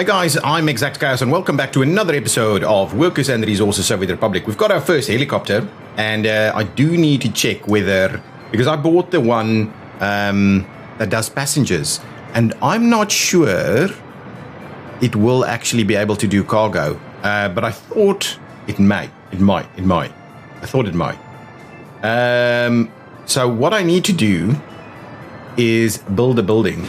Hi guys, I'm ExactChaos and welcome back to another episode of Workers and Resources over the Republic. We've got our first helicopter and I do need to check whether, because I bought the one that does passengers and I'm not sure it will actually be able to do cargo, but I thought it might. I thought it might. So what I need to do is build a building.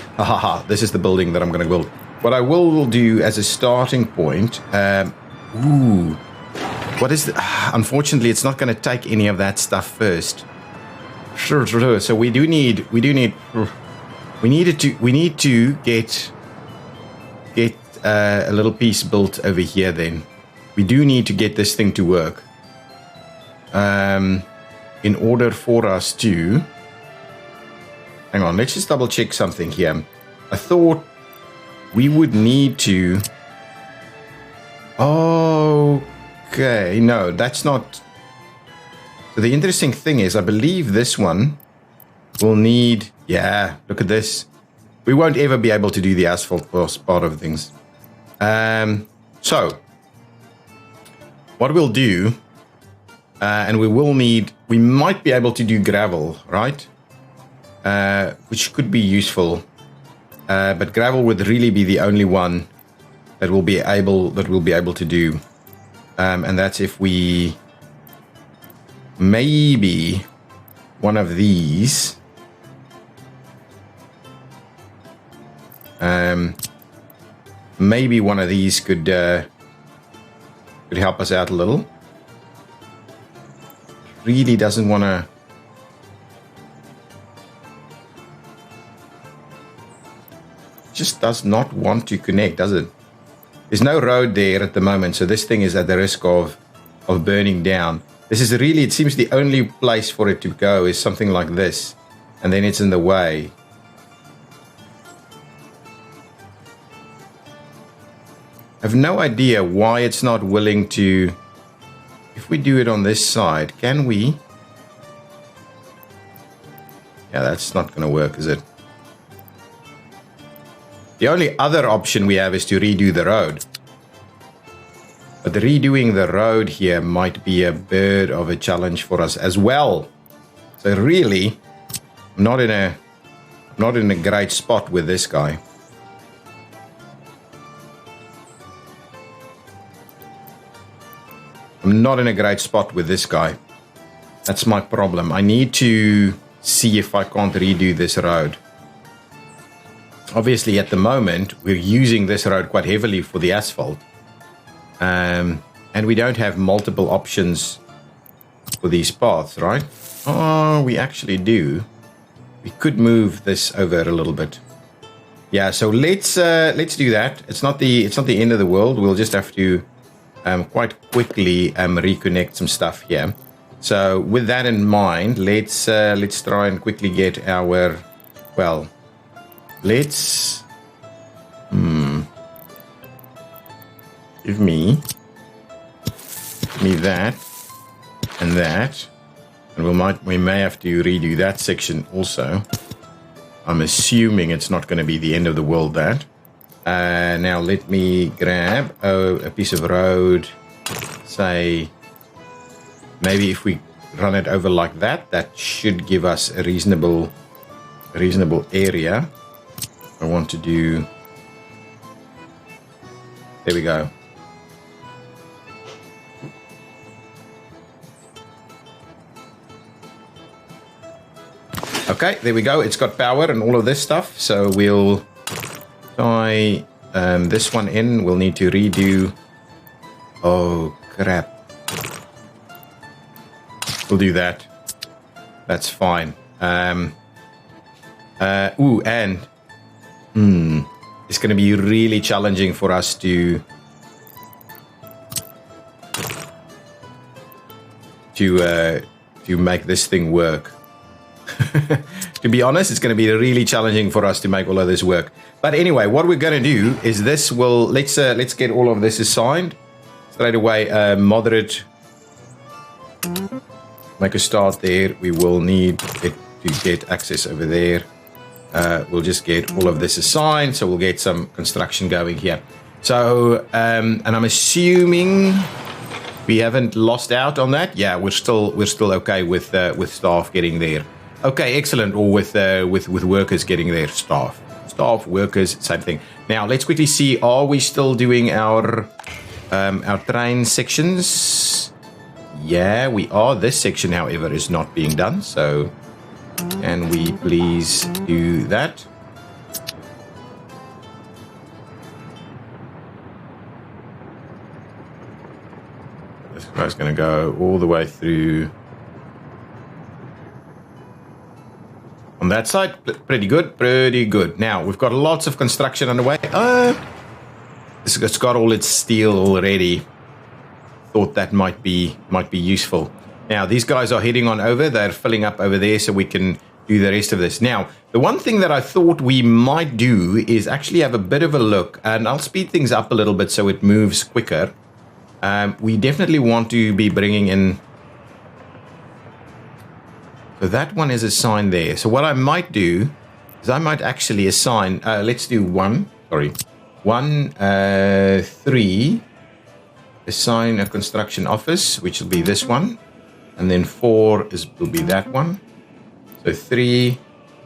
This is the building that I'm going to build. What I will do as a starting point, what is the, unfortunately, it's not going to take any of that stuff first. So we need to get a little piece built over here. Then we do need to get this thing to work. In order for us to, hang on, let's just double check something here. I thought we would need to, okay, no, that's not. So the interesting thing is, I believe this one will need, yeah, look at this. We won't ever be able to do the asphalt part of things. So what we'll do, and we might be able to do gravel, right? Which could be useful. But gravel would really be the only one that we'll be able to do, and that's if we maybe one of these, could help us out a little. Really doesn't want to. Just does not want to connect, does it? There's no road there at the moment, so this thing is at the risk of burning down. This is really, it seems the only place for it to go is something like this, and then it's in the way. I have no idea why it's not willing to. If we do it on this side, can we? Yeah, that's not going to work, is it? The only other option we have is to redo the road. But redoing the road here might be a bit of a challenge for us as well. So really, I'm not in a great spot with this guy. I'm not in a great spot with this guy. That's my problem. I need to see if I can't redo this road. Obviously, at the moment, we're using this road quite heavily for the asphalt. And we don't have multiple options for these paths, right? Oh, we actually do. We could move this over a little bit. Yeah, so let's do that. It's not the end of the world. We'll just have to quite quickly reconnect some stuff here. So with that in mind, let's try and quickly get our, well, let's give me that and that, and we may have to redo that section also. I'm assuming it's not going to be the end of the world. That now let me grab a piece of road. Say maybe if we run it over like that, that should give us a reasonable area. I want to do, there we go. Okay, there we go. It's got power and all of this stuff. So we'll try this one in. We'll need to redo. Oh, crap. We'll do that. That's fine. It's going to be really challenging for us to make this thing work. To be honest, it's going to be really challenging for us to make all of this work. But anyway, what we're going to do is this will, let's get all of this assigned straight away. Moderate, make a start there. We will need it to get access over there. We'll just get all of this assigned, so we'll get some construction going here. So, and I'm assuming we haven't lost out on that. Yeah, we're still okay with staff getting there. Okay, excellent. Or with workers getting there. Staff, workers, same thing. Now let's quickly see. Are we still doing our train sections? Yeah, we are. This section, however, is not being done. So, can we please do that? This guy's going to go all the way through. On that side, pretty good, pretty good. Now, we've got lots of construction underway. It's got all its steel already. Thought that might be useful. Now, these guys are heading on over. They're filling up over there so we can do the rest of this. Now, the one thing that I thought we might do is actually have a bit of a look, and I'll speed things up a little bit so it moves quicker. We definitely want to be bringing in... So that one is assigned there. So what I might do is I might actually assign... let's do 1, 3... Assign a construction office, which will be this one. And then 4 will be that one. So 3,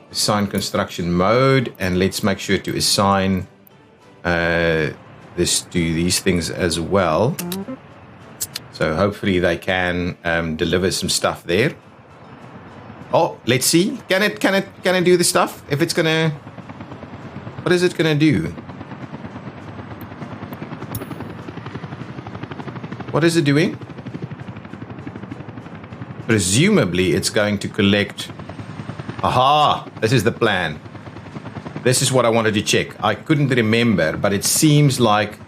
assign construction mode. And let's make sure to assign this to these things as well. So hopefully they can deliver some stuff there. Oh, let's see. Can it do the stuff? If it's gonna... What is it gonna do? What is it doing? Presumably, it's going to collect... Aha! This is the plan. This is what I wanted to check. I couldn't remember, but it seems like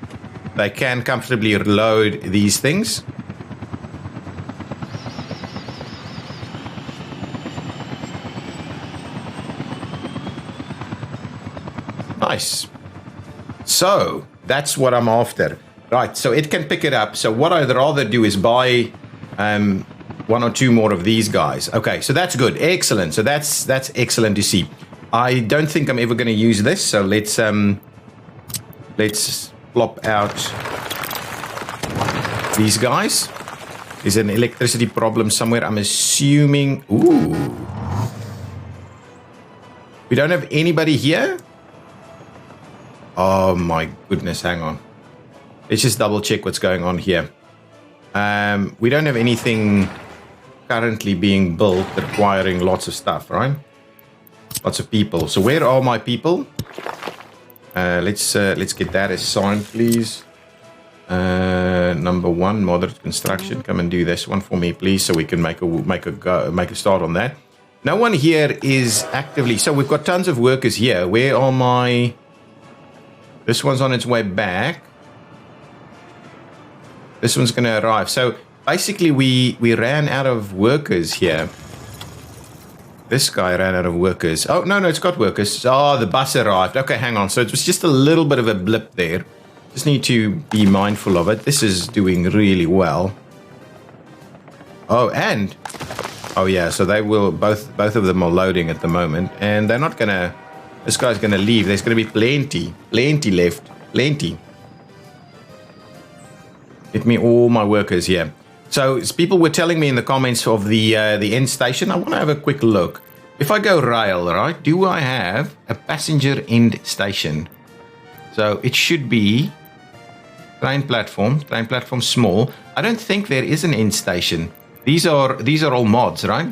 they can comfortably load these things. Nice. So, that's what I'm after. Right, so it can pick it up. So what I'd rather do is buy 1 or 2 more of these guys. Okay, so that's good. Excellent. So that's excellent to see. I don't think I'm ever going to use this. So let's plop out these guys. There's an electricity problem somewhere. I'm assuming... Ooh. We don't have anybody here? Oh my goodness, hang on. Let's just double check what's going on here. We don't have anything currently being built requiring lots of stuff, right? Lots of people. So where are my people? Let's get that assigned, please. Number 1, moderate construction. Come and do this one for me, please, so we can make a start on that. No one here is actively. So we've got tons of workers here. Where are my... This one's on its way back. This one's going to arrive. So basically we ran out of workers here. This guy ran out of workers. Oh, no, it's got workers. Oh, the bus arrived. Okay, hang on. So it was just a little bit of a blip there. Just need to be mindful of it. This is doing really well. Oh, and... Oh, yeah, so they will... Both of them are loading at the moment. And they're not going to... This guy's going to leave. There's going to be plenty left. Plenty. Get me all my workers here. So people were telling me in the comments of the end station. I want to have a quick look. If I go rail, right, do I have a passenger end station? So it should be train platform small. I don't think there is an end station. These are all mods, right?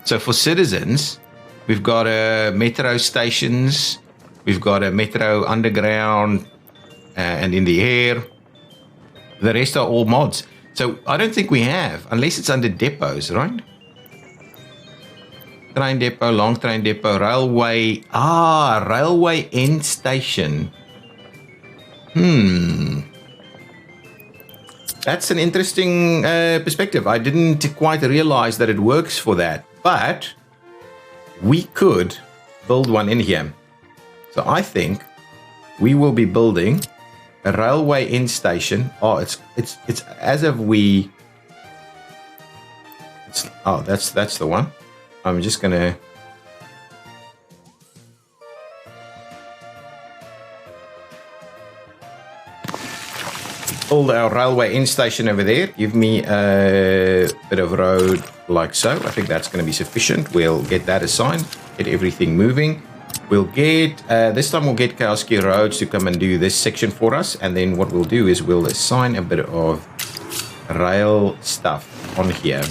So for citizens, we've got metro stations, we've got a metro underground and in the air. The rest are all mods. So I don't think we have, unless it's under depots, right? Train depot, long train depot, railway. Railway end station. That's an interesting perspective. I didn't quite realize that it works for that. But we could build one in here. So I think we will be building a railway end station. Oh, it's as if we... that's the one. I'm just gonna... build our railway end station over there. Give me a bit of road like so. I think that's going to be sufficient. We'll get that assigned, get everything moving. We'll get, this time we'll get Kowski Roads to come and do this section for us. And then what we'll do is we'll assign a bit of rail stuff on here.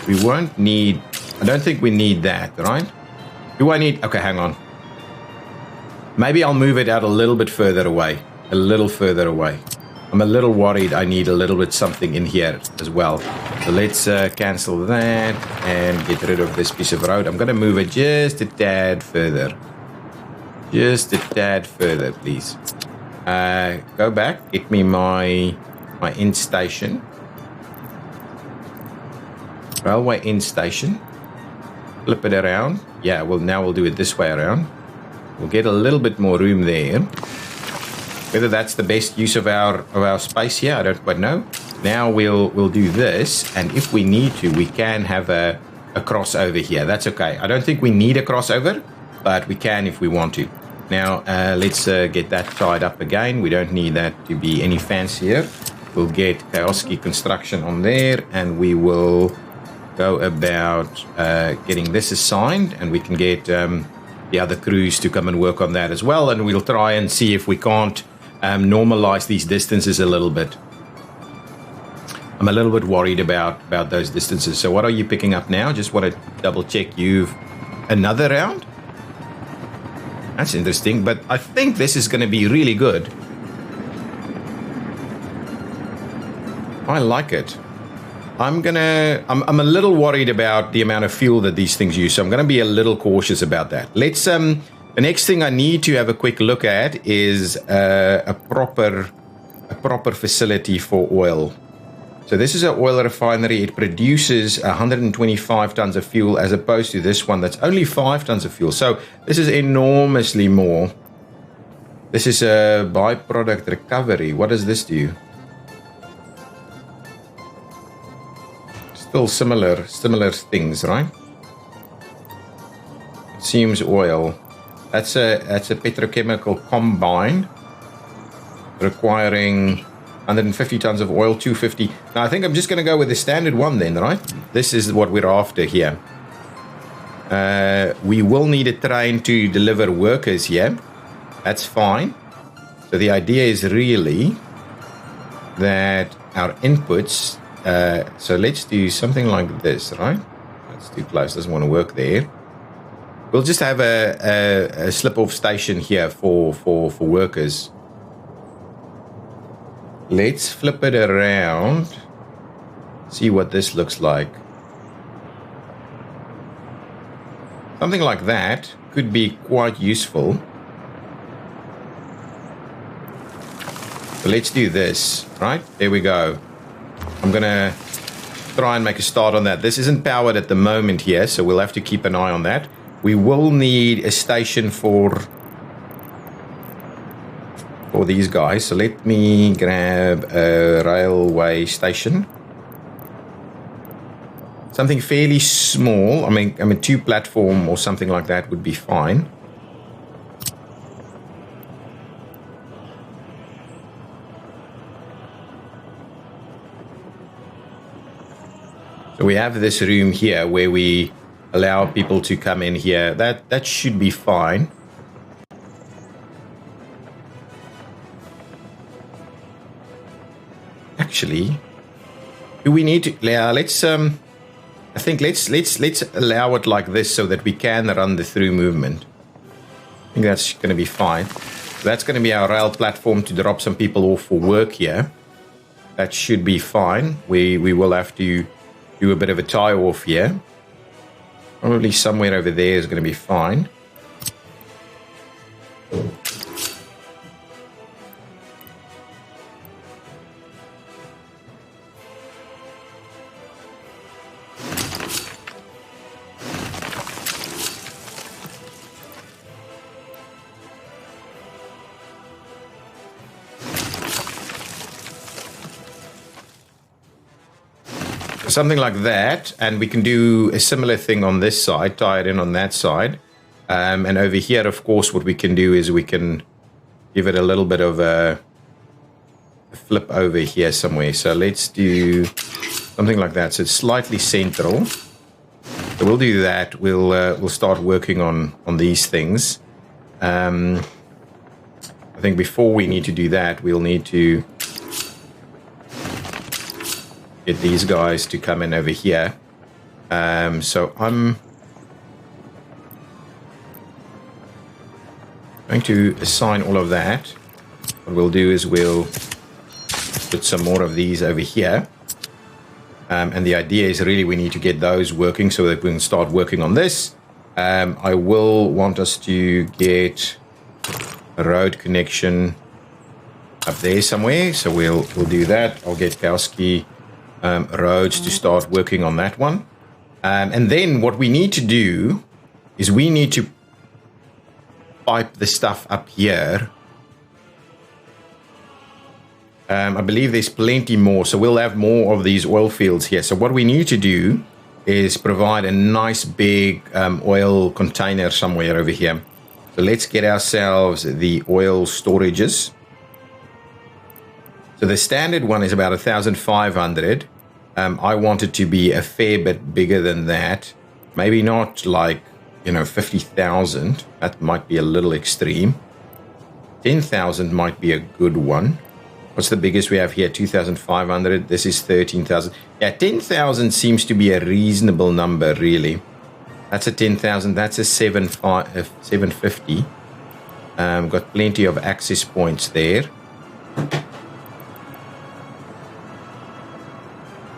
We won't need, I don't think we need that, right? Do I need, okay, hang on. Maybe I'll move it out a little bit further away. A little further away. I'm a little worried I need a little bit something in here as well. So let's cancel that and get rid of this piece of road. I'm going to move it just a tad further. Just a tad further, please. Go back. Get me my end station. Railway end station. Flip it around. Yeah, well, now we'll do it this way around. We'll get a little bit more room there. Whether that's the best use of our space here, I don't quite know. Now we'll do this, and if we need to, we can have a crossover here. That's okay. I don't think we need a crossover, but we can if we want to. Now let's get that tied up again. We don't need that to be any fancier. We'll get Kowski Construction on there, and we will go about getting this assigned, and we can get the other crews to come and work on that as well, and we'll try and see if we can't normalize these distances a little bit. I'm a little bit worried about those distances. So what are you picking up now? Just want to double check you've another round. That's interesting, but I think this is going to be really good. I like it. I'm a little worried about the amount of fuel that these things use, so I'm going to be a little cautious about that. Let's the next thing I need to have a quick look at is a proper facility for oil. So this is an oil refinery. It produces 125 tons of fuel as opposed to this one that's only 5 tons of fuel. So this is enormously more. This is a byproduct recovery. What does this do? Still similar things, right? Consumes oil. That's a petrochemical combine requiring 150 tons of oil, 250. Now I think I'm just going to go with the standard one then, right? This is what we're after here. We will need a train to deliver workers here. That's fine. So the idea is really that our inputs, so let's do something like this, right? That's too close, doesn't want to work there. We'll just have a slip-off station here for workers. Let's flip it around. See what this looks like. Something like that could be quite useful. So let's do this, right? There we go. I'm going to try and make a start on that. This isn't powered at the moment here, so we'll have to keep an eye on that. We will need a station for these guys. So let me grab a railway station. Something fairly small. I mean, 2-platform or something like that would be fine. So we have this room here where we allow people to come in here. That should be fine. Actually, do we need to? Yeah, let's. I think let's allow it like this so that we can run the through movement. I think that's going to be fine. That's going to be our rail platform to drop some people off for work here. That should be fine. We will have to do a bit of a tie off here. Probably somewhere over there is going to be fine. Something like that, and we can do a similar thing on this side, tie it in on that side. And over here, of course, what we can do is we can give it a little bit of a flip over here somewhere. So let's do something like that. So it's slightly central. So we'll do that. We'll start working on these things. I think before we need to do that, we'll need to get these guys to come in over here. So I'm going to assign all of that. What we'll do is we'll put some more of these over here. And the idea is really we need to get those working so that we can start working on this. I will want us to get a road connection up there somewhere. So we'll do that. I'll get Kowski roads to start working on that one. And then what we need to do is we need to pipe the stuff up here. I believe there's plenty more, so we'll have more of these oil fields here. So what we need to do is provide a nice big oil container somewhere over here. So let's get ourselves the oil storages. So the standard one is about 1,500. I want it to be a fair bit bigger than that. Maybe not like, 50,000. That might be a little extreme. 10,000 might be a good one. What's the biggest we have here? 2,500. This is 13,000. Yeah, 10,000 seems to be a reasonable number, really. That's a 10,000. That's a 750. Got plenty of access points there.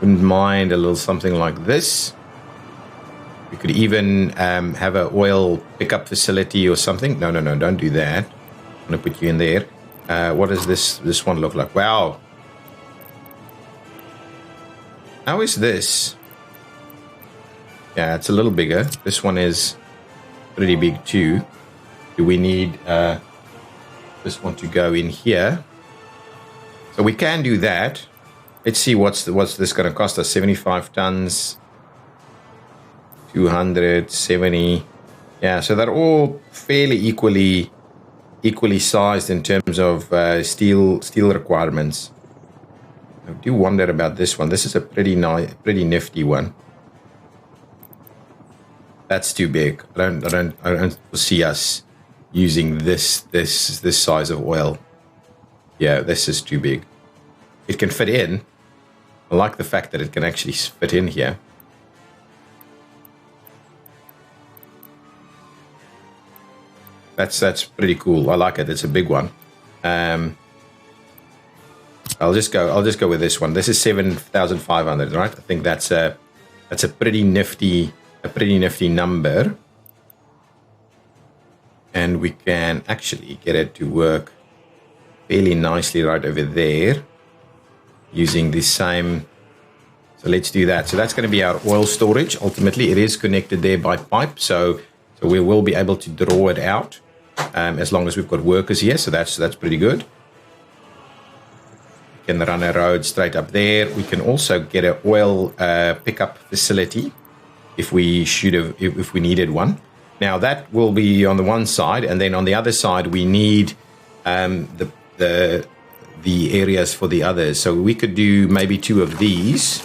Wouldn't mind a little something like this. We could even have an oil pickup facility or something. No, don't do that. I'm going to put you in there. What does this one look like? Wow. How is this? Yeah, it's a little bigger. This one is pretty big too. Do we need this one to go in here? So we can do that. Let's see what's this going to cost us. 75 tons. 270. Yeah, so they're all fairly equally sized in terms of steel requirements. I do wonder about this one. This is a pretty nifty one. That's too big. I don't see us using this size of oil. Yeah, this is too big. It can fit in. I like the fact that it can actually fit in here. That's pretty cool. I like it. It's a big one. I'll just go with this one. This is 7,500, right? I think that's a pretty nifty number. And we can actually get it to work fairly nicely right over there using the same. So let's do that. So that's going to be our oil storage. Ultimately, it is connected there by pipe. So we will be able to draw it out. As long as we've got workers here, so that's pretty good. We can run a road straight up there. We can also get an oil pickup facility if we needed one. Now that will be on the one side, and then on the other side we need the areas for the others. So we could do maybe 2 of these,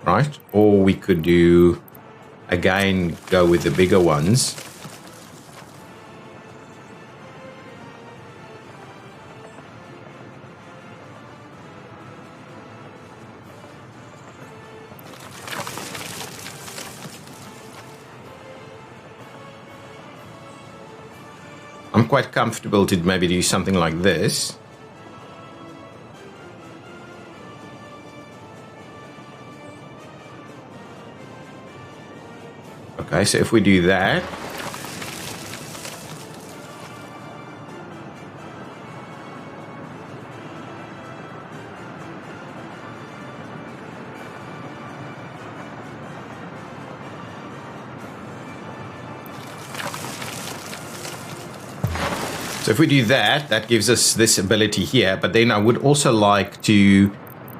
right? Or we could do. Again, go with the bigger ones. I'm quite comfortable to maybe do something like this. Okay, so if we do that, that gives us this ability here. But then I would also like to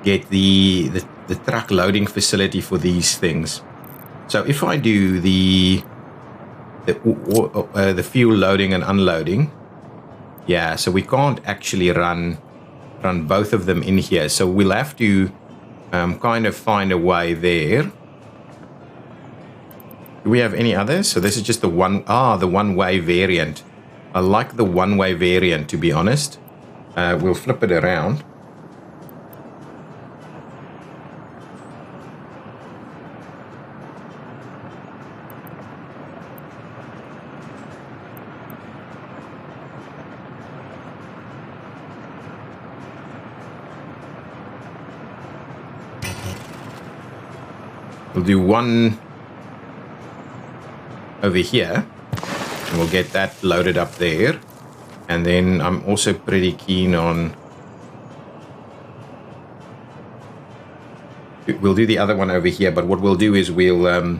get the truck loading facility for these things. So if I do the fuel loading and unloading, yeah, so we can't actually run both of them in here. So we'll have to kind of find a way there. Do we have any others? So this is just the one-way variant. I like the one-way variant, to be honest. We'll flip it around. We'll do one over here, and we'll get that loaded up there. And then I'm also pretty keen on, we'll do the other one over here, but what we'll do is we'll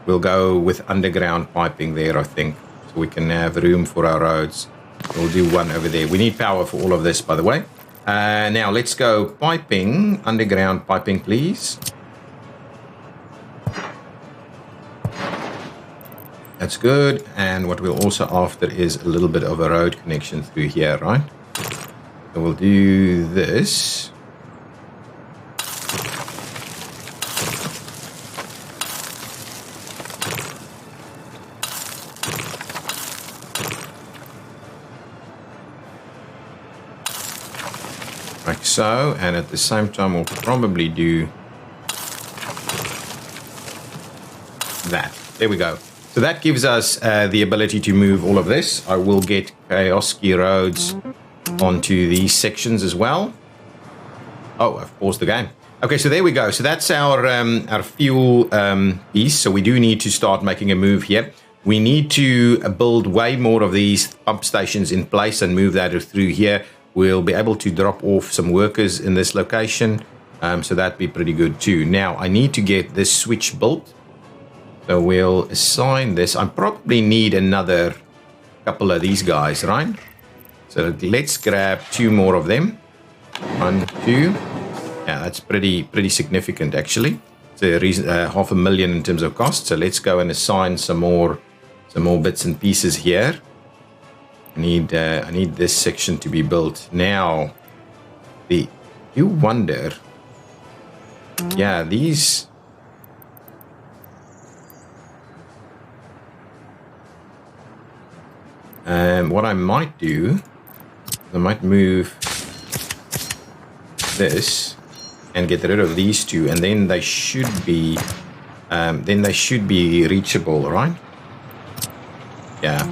go with underground piping there, I think, so we can have room for our roads. We'll do one over there. We need power for all of this, by the way. Now let's go piping, underground piping, please. That's good. And what we're also after is a little bit of a road connection through here, right? So we'll do this. Like so. And at the same time, we'll probably do that. There we go. So that gives us the ability to move all of this. I will get cosy roads onto these sections as well. Oh, I've paused the game. Okay, so there we go. So that's our fuel piece. So we do need to start making a move here. We need to build way more of these pump stations in place and move that through here. We'll be able to drop off some workers in this location. So that'd be pretty good too. Now, I need to get this switch built. So we'll assign this. I probably need another couple of these guys, right? So let's grab 2 more of them. 1, 2. Yeah, that's pretty significant actually. It's a reason, $500,000 in terms of cost. So let's go and assign some more bits and pieces here. I need this section to be built now. You wonder. Yeah, these. What I might do, I might move this and get rid of these 2, and then they should be reachable, right? Yeah,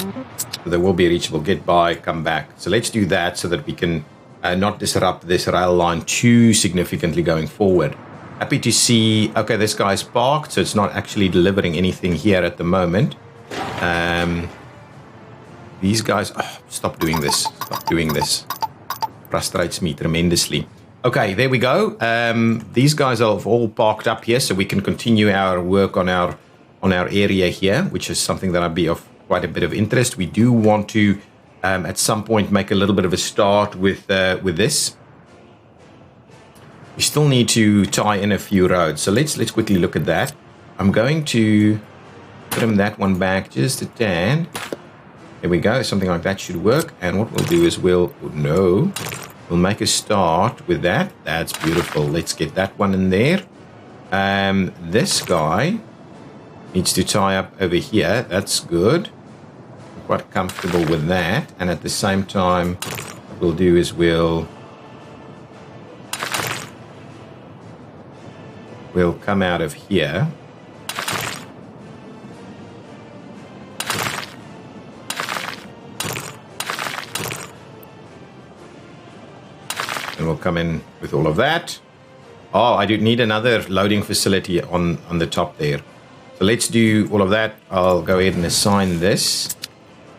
so they will be reachable. Get by, come back. So let's do that so that we can not disrupt this rail line too significantly going forward. Happy to see. Okay, this guy's parked, so it's not actually delivering anything here at the moment. These guys, stop doing this. Stop doing this. Frustrates me tremendously. Okay, there we go. These guys are all parked up here, so we can continue our work on our area here, which is something that I'd be of quite a bit of interest. We do want to, at some point, make a little bit of a start with this. We still need to tie in a few roads, so let's quickly look at that. I'm going to trim that one back just a tad. There we go. Something like that should work. And what we'll do is we'll make a start with that. That's beautiful. Let's get that one in there. This guy needs to tie up over here. That's good. I'm quite comfortable with that. And at the same time, what we'll do is we'll come out of here. And we'll come in with all of that. Oh, I do need another loading facility on the top there. So let's do all of that. I'll go ahead and assign this.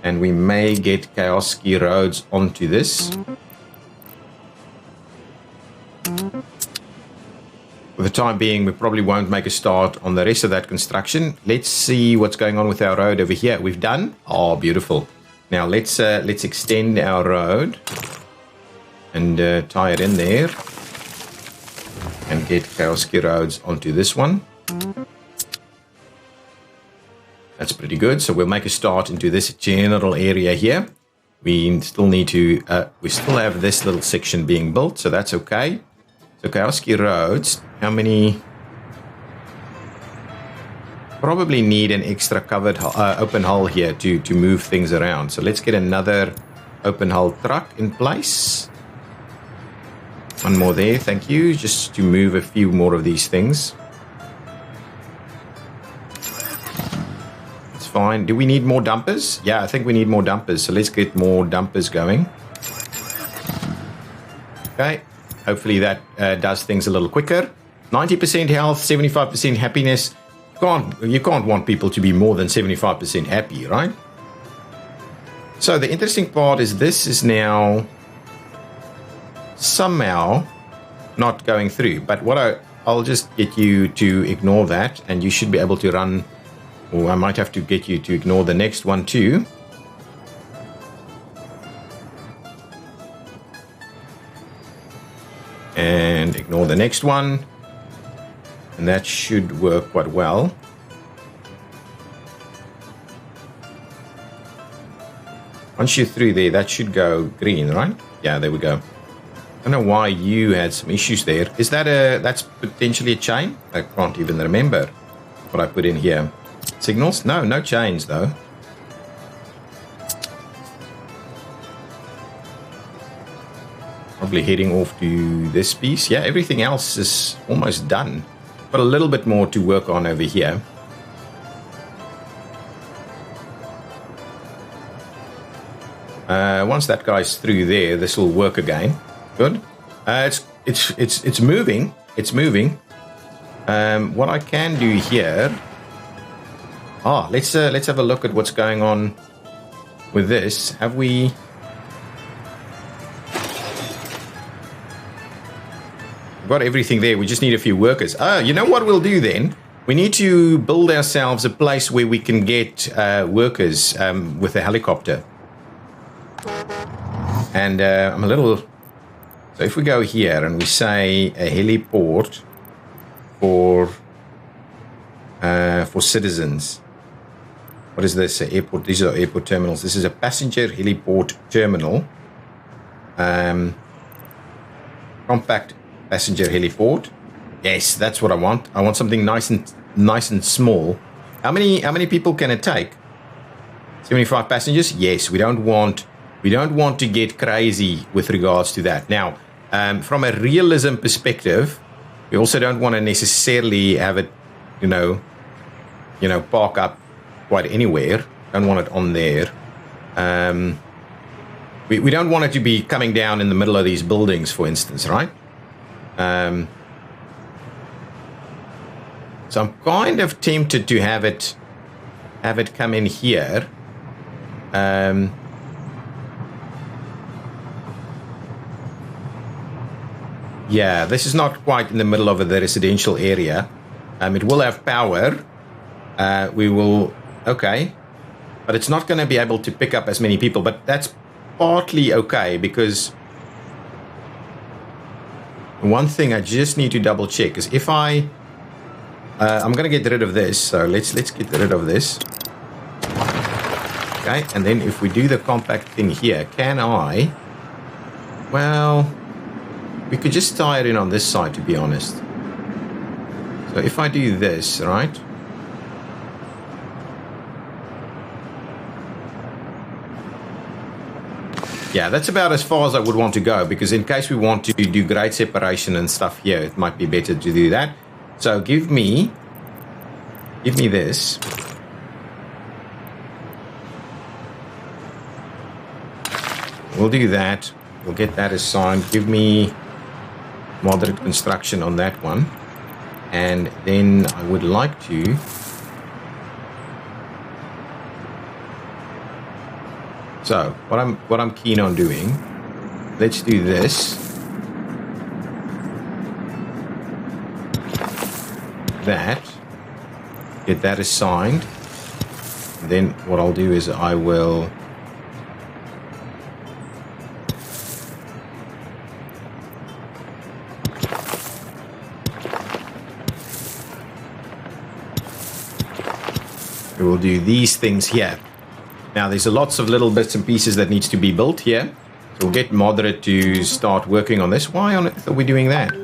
And we may get cosy roads onto this. For the time being, we probably won't make a start on the rest of that construction. Let's see what's going on with our road over here. We've done. Oh, beautiful. Now let's extend our road. And tie it in there and get cosy roads onto this one. That's pretty good. So we'll make a start into this general area here. We still need to, we still have this little section being built, so that's okay. So Kowski roads, how many? Probably need an extra covered open hull here to move things around. So let's get another open hull truck in place. One more there, thank you, just to move a few more of these things. It's fine. Do we need more dumpers? Yeah, I think we need more dumpers. So let's get more dumpers going. Okay, hopefully that does things a little quicker. 90% health, 75% happiness. You can't want people to be more than 75% happy, right? So the interesting part is this is now somehow not going through, but what I'll just get you to ignore that, and you should be able to run, or I might have to get you to ignore the next one too. And ignore the next one, and that should work quite well. Once you're through there, that should go green, right? Yeah, there we go. I don't know why you had some issues there. Is that that's potentially a chain? I can't even remember what I put in here. Signals? No, no chains though. Probably heading off to this piece. Yeah, everything else is almost done. Got a little bit more to work on over here. Once that guy's through there, this will work again. Good. It's moving. It's moving. What I can do here. Let's have a look at what's going on with this. Have we? Got everything there. We just need a few workers. You know what we'll do then? We need to build ourselves a place where we can get workers with a helicopter. And I'm a little. So if we go here and we say a heliport for citizens. What is this? Airport. These are airport terminals. This is a passenger heliport terminal. Compact passenger heliport. Yes, that's what I want. I want something nice and small. How many people can it take? 75 passengers? Yes, we don't want to get crazy with regards to that. Now, from a realism perspective, we also don't want to necessarily have it, park up quite anywhere. Don't want it on there. We don't want it to be coming down in the middle of these buildings, for instance, right? So I'm kind of tempted to have it come in here. Yeah, this is not quite in the middle of the residential area. It will have power. Okay. But it's not going to be able to pick up as many people. But that's partly okay because one thing I just need to double check is if I'm going to get rid of this. So let's get rid of this. Okay, and then if we do the compact thing here, can I? Well, we could just tie it in on this side, to be honest. So if I do this, right? Yeah, that's about as far as I would want to go, because in case we want to do grade separation and stuff here, it might be better to do that. So give me this. We'll do that. We'll get that assigned. Give me moderate construction on that one. And then I would like to so what I'm keen on doing, let's do this. That. Get that assigned. And then what I'll do is I will We will do these things here. Now, there's lots of little bits and pieces that needs to be built here. So we'll get Moderate to start working on this. Why on earth are we doing that?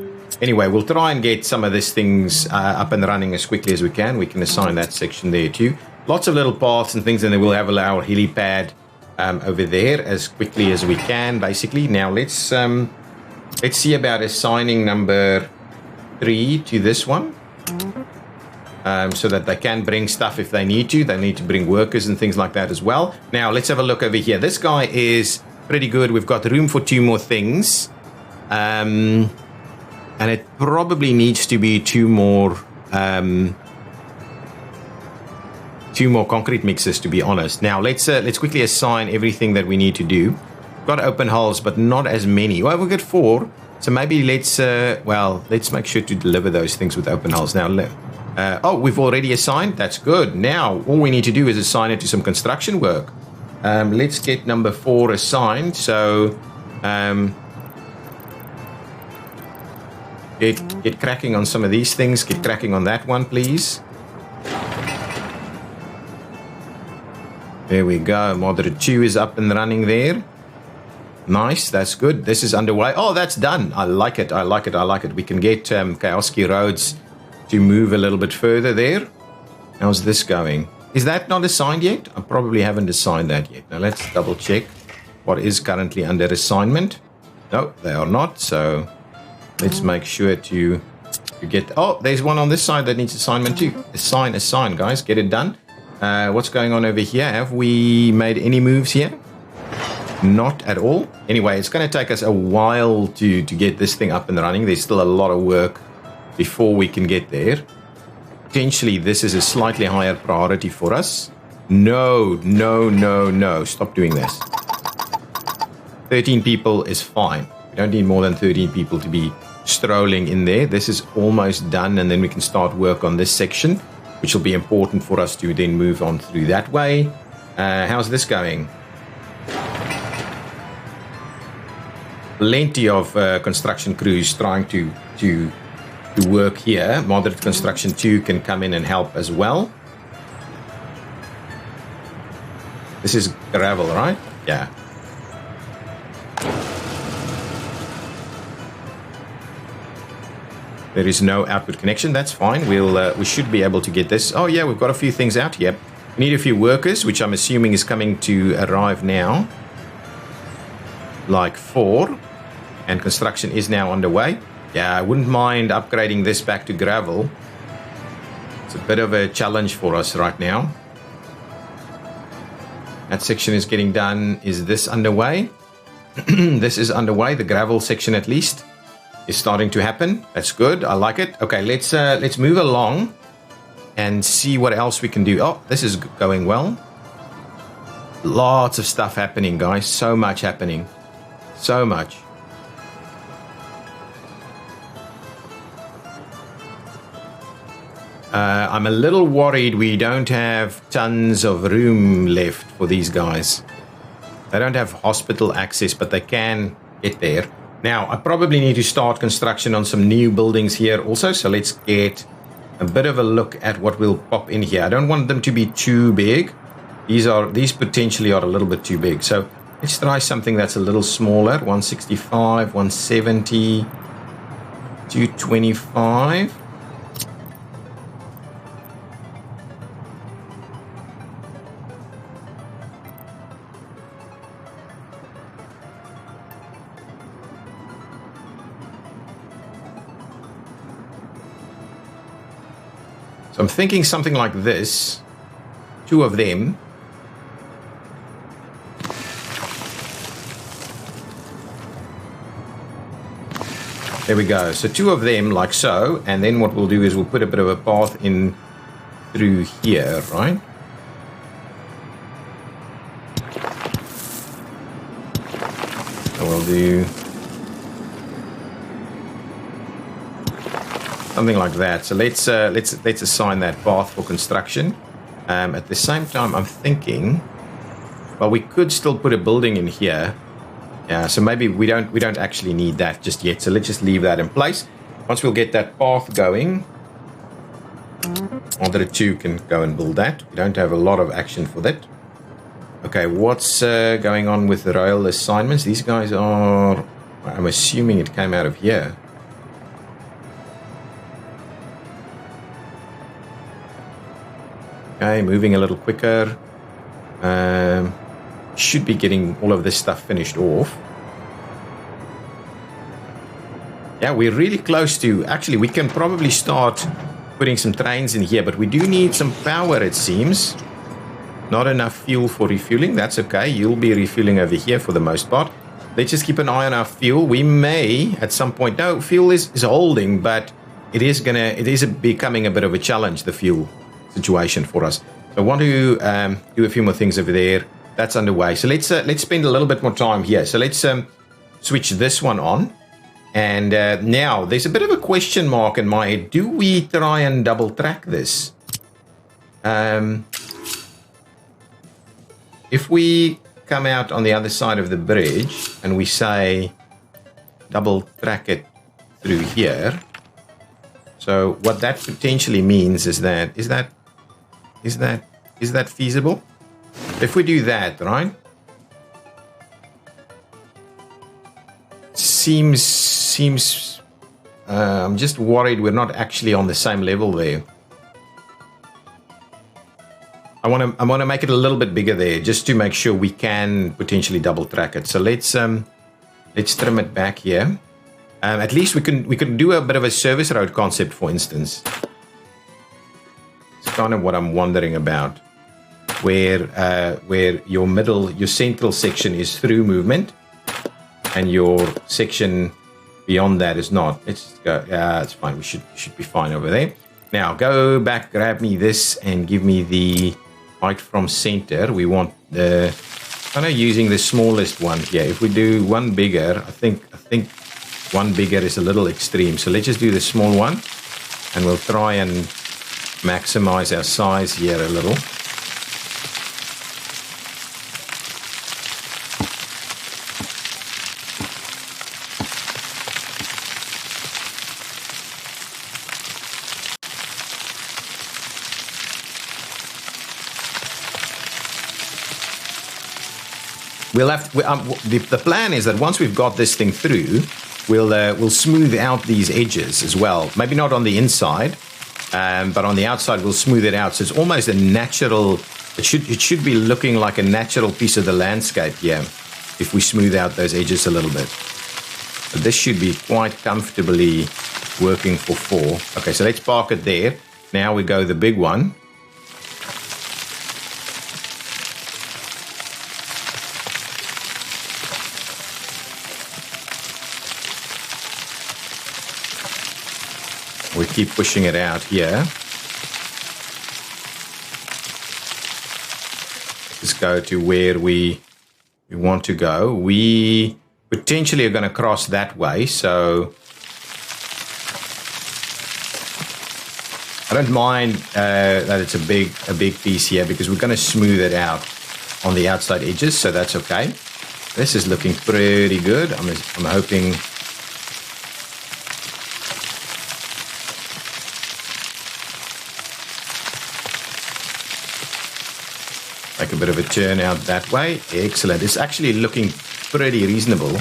Anyway, we'll try and get some of these things up and running as quickly as we can. We can assign that section there too. Lots of little paths and things, and then we'll have our helipad over there as quickly as we can, basically. Now, let's see about assigning number 3 to this one. So that they can bring stuff if they need to. They need to bring workers and things like that as well. Now, let's have a look over here. This guy is pretty good. We've got room for 2 more things. And it probably needs to be 2 more concrete mixers, to be honest. Now, let's quickly assign everything that we need to do. We've got open holes, but not as many. Well, we've got 4. So maybe let's make sure to deliver those things with open holes. Now, we've already assigned. That's good. Now, all we need to do is assign it to some construction work. Let's get number 4 assigned. So, get cracking on some of these things. Get cracking on that one, please. There we go. Moderate 2 is up and running there. Nice. That's good. This is underway. Oh, that's done. I like it. I like it. I like it. We can get Kowalski Roads to move a little bit further there. How's this going? Is that not assigned yet? I probably haven't assigned that yet. Now let's double check what is currently under assignment. No, they are not. So let's make sure to get... Oh, there's one on this side that needs assignment too. Assign, guys. Get it done. What's going on over here? Have we made any moves here? Not at all. Anyway, it's going to take us a while to get this thing up and running. There's still a lot of work before we can get there. Potentially, this is a slightly higher priority for us. No. Stop doing this. 13 people is fine. We don't need more than 13 people to be strolling in there. This is almost done, and then we can start work on this section, which will be important for us to then move on through that way. How's this going? Plenty of construction crews trying to work here. Moderate Construction 2 can come in and help as well. This is gravel, right? Yeah. There is no output connection. That's fine. We should be able to get this. Oh yeah, we've got a few things out here. We need a few workers, which I'm assuming is coming to arrive now. Like 4. And construction is now underway. Yeah, I wouldn't mind upgrading this back to gravel. It's a bit of a challenge for us right now. That section is getting done. Is this underway? This is underway. The gravel section, at least, is starting to happen. That's good. I like it. Okay, let's move along and see what else we can do. Oh, this is going well. Lots of stuff happening, guys. So much happening. So much. I'm a little worried we don't have tons of room left for these guys. They don't have hospital access, but they can get there. Now, I probably need to start construction on some new buildings here also, so let's get a bit of a look at what will pop in here. I don't want them to be too big. These potentially are a little bit too big, so let's try something that's a little smaller. 165, 170, 225. So I'm thinking something like this. 2 of them. There we go. So 2 of them like so. And then what we'll do is we'll put a bit of a path in through here, right? So we'll do something like that. So let's assign that path for construction. At the same time, I'm thinking, well, we could still put a building in here. Yeah, so maybe we don't actually need that just yet. So let's just leave that in place. Once we'll get that path going, Other two can go and build that. We don't have a lot of action for that. Okay, what's going on with the rail assignments? These guys are... I'm assuming it came out of here. Okay, moving a little quicker. Should be getting all of this stuff finished off. Yeah, we're really close to... Actually, we can probably start putting some trains in here, but we do need some power, it seems. Not enough fuel for refueling. That's okay. You'll be refueling over here for the most part. Let's just keep an eye on our fuel. We may, at some point... No, fuel is holding, but it is becoming a bit of a challenge, the fuel situation for us. So I want to do a few more things over there. That's underway. So let's spend a little bit more time here. So let's switch this one on. And now there's a bit of a question mark in my head. Do we try and double track this? If we come out on the other side of the bridge and we say double track it through here. So what that potentially means is that is that feasible? If we do that, right? Seems I'm just worried we're not actually on the same level there. I want to make it a little bit bigger there just to make sure we can potentially double track it. So let's trim it back here. At least we can do a bit of a service road concept, for instance. It's kind of what I'm wondering about, where your central section is through movement, and your section beyond that is not. Let's go. Yeah, it's fine. We should be fine over there. Now go back, grab me this, and give me the height from center. We want the kind of using the smallest one here. If we do one bigger, I think one bigger is a little extreme. So let's just do the small one, and we'll try and maximize our size here a little. We'll have the plan is that once we've got this thing through, we'll smooth out these edges as well. Maybe not on the inside, but on the outside we'll smooth it out. So it's almost a natural. It should be looking like a natural piece of the landscape here if we smooth out those edges a little bit. But this should be quite comfortably working for 4. Okay, so let's park it there. Now we go the big one. We keep pushing it out here. Let's go to where we want to go. We potentially are going to cross that way, so I don't mind that it's a big piece here because we're going to smooth it out on the outside edges, so that's okay. This is looking pretty good. I'm hoping. Make a bit of a turn out that way. Excellent. It's actually looking pretty reasonable.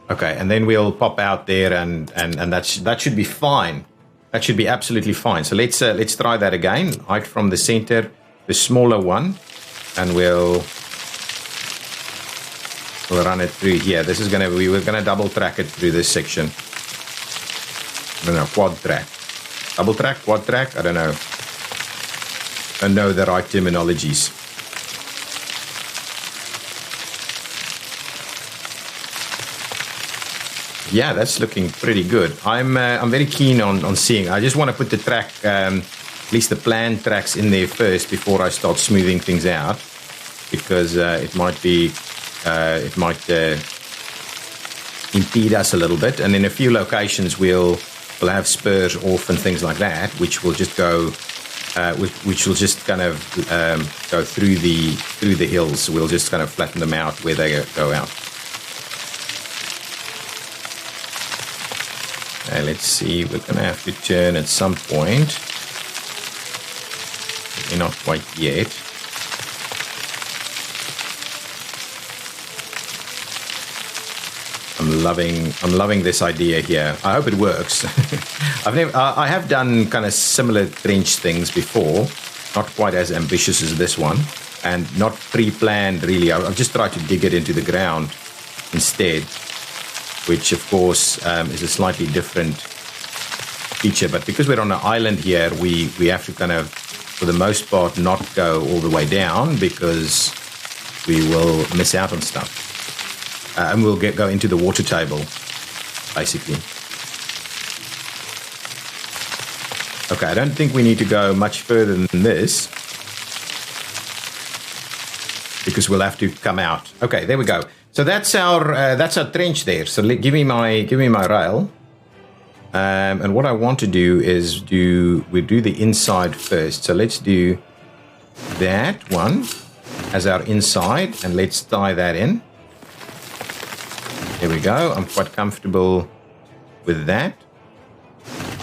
Okay, and then we'll pop out there, and that should be fine. That should be absolutely fine. So let's try that again. Height from the center, the smaller one, and we'll run it through here. This is we're gonna double track it through this section. I don't know, quad track. Double track, quad track, I don't know. I don't know the right terminologies. Yeah, that's looking pretty good. I'm very keen on seeing. I just want to put the track, at least the planned tracks in there first before I start smoothing things out, because it might impede us a little bit, and in a few locations we'll have spurs off and things like that, which will just go which will just kind of go through the hills. We'll just kind of flatten them out where they go out. Okay, let's see. We're going to have to turn at some point. Maybe not quite yet. I'm loving this idea here. I hope it works. I have done kind of similar trench things before, not quite as ambitious as this one, and not pre-planned really. I've just tried to dig it into the ground instead, which of course is a slightly different feature. But because we're on an island here, we have to kind of, for the most part, not go all the way down because we will miss out on stuff. And we'll go into the water table, basically. Okay, I don't think we need to go much further than this because we'll have to come out. Okay, there we go. So that's our trench there. So give me my rail. And what I want to do is do the inside first. So let's do that one as our inside, and let's tie that in. There we go. I'm quite comfortable with that.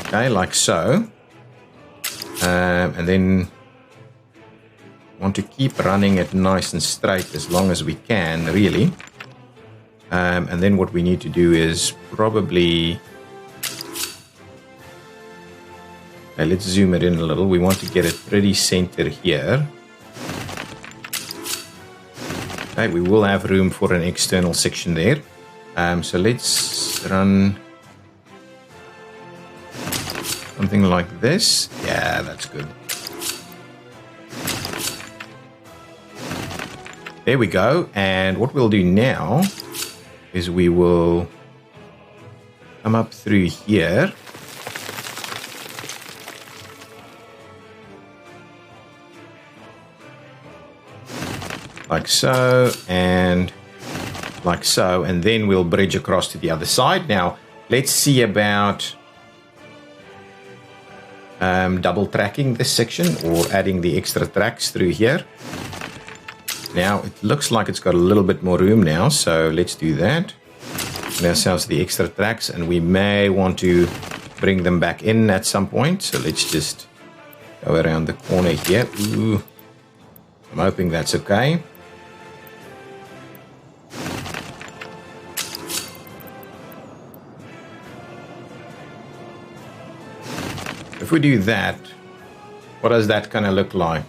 Okay, like so. And then want to keep running it nice and straight as long as we can, really. And then what we need to do is probably... Okay, let's zoom it in a little. We want to get it pretty center here. Okay, we will have room for an external section there. So let's run something like this. Yeah, that's good. There we go. And what we'll do now is we will come up through here. Like so, and like so, and then we'll bridge across to the other side. Now, let's see about double tracking this section or adding the extra tracks through here. Now, it looks like it's got a little bit more room now, so let's do that. Give ourselves the extra tracks, and we may want to bring them back in at some point. So let's just go around the corner here. Ooh, I'm hoping that's okay. If we do that, what does that kind of look like?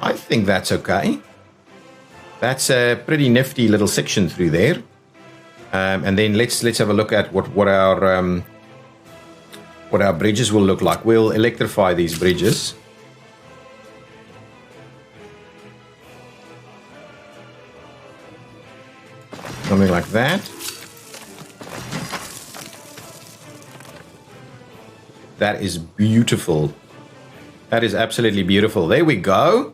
I think that's okay. That's a pretty nifty little section through there. And then let's have a look at what our bridges will look like. We'll electrify these bridges. Something like that. That is beautiful. That is absolutely beautiful. There we go.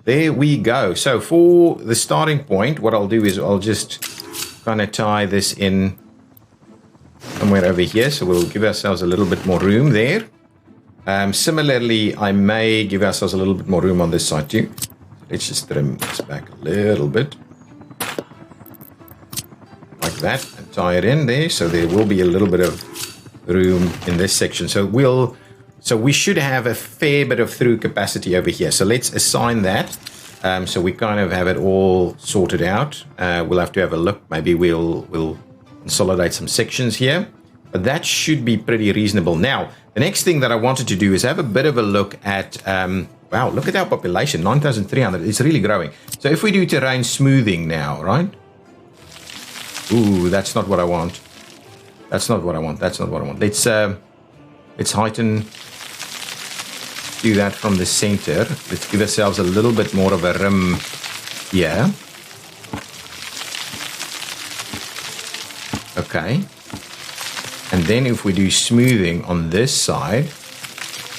There we go. So for the starting point, what I'll do is I'll just kind of tie this in somewhere over here. So we'll give ourselves a little bit more room there. Similarly, I may give ourselves a little bit more room on this side too. Let's just trim this back a little bit. Like that, and tie it in there. So there will be a little bit of room in this section. So we should have a fair bit of through capacity over here. So let's assign that. So we kind of have it all sorted out. We'll have to have a look. Maybe we'll consolidate some sections here, but that should be pretty reasonable. Now, the next thing that I wanted to do is have a bit of a look at, wow, look at our population, 9,300. It's really growing. So if we do terrain smoothing now, right? Ooh, that's not what I want. That's not what I want. That's not what I want. Let's heighten. Do that from the center. Let's give ourselves a little bit more of a rim here. Okay. And then if we do smoothing on this side,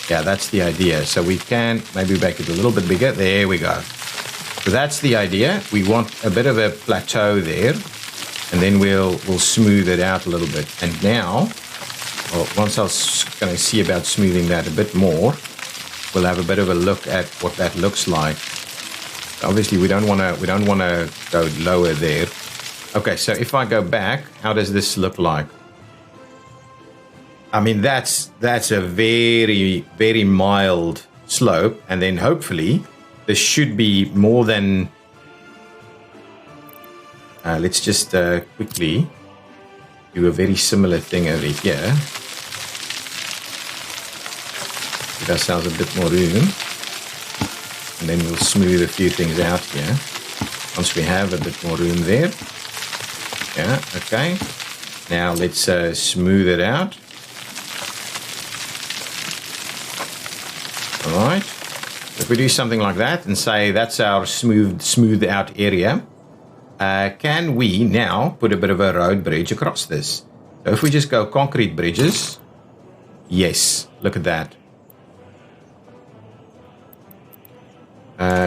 yeah, that's the idea. So we can maybe make it a little bit bigger. There we go. So that's the idea. We want a bit of a plateau there. And then we'll smooth it out a little bit. And now Well, once I was going to see about smoothing that a bit more, we'll have a bit of a look at what that looks like. Obviously, we don't want to go lower there. Okay, so if I go back, how does this look like? I mean, that's a very, very mild slope, and then hopefully this should be more than. Let's just quickly do a very similar thing over here. Give ourselves a bit more room. And then we'll smooth a few things out here. Once we have a bit more room there. Yeah, okay. Now let's smooth it out. All right. If we do something like that and say that's our smooth out area, can we now put a bit of a road bridge across this? So if we just go concrete bridges, yes, look at that.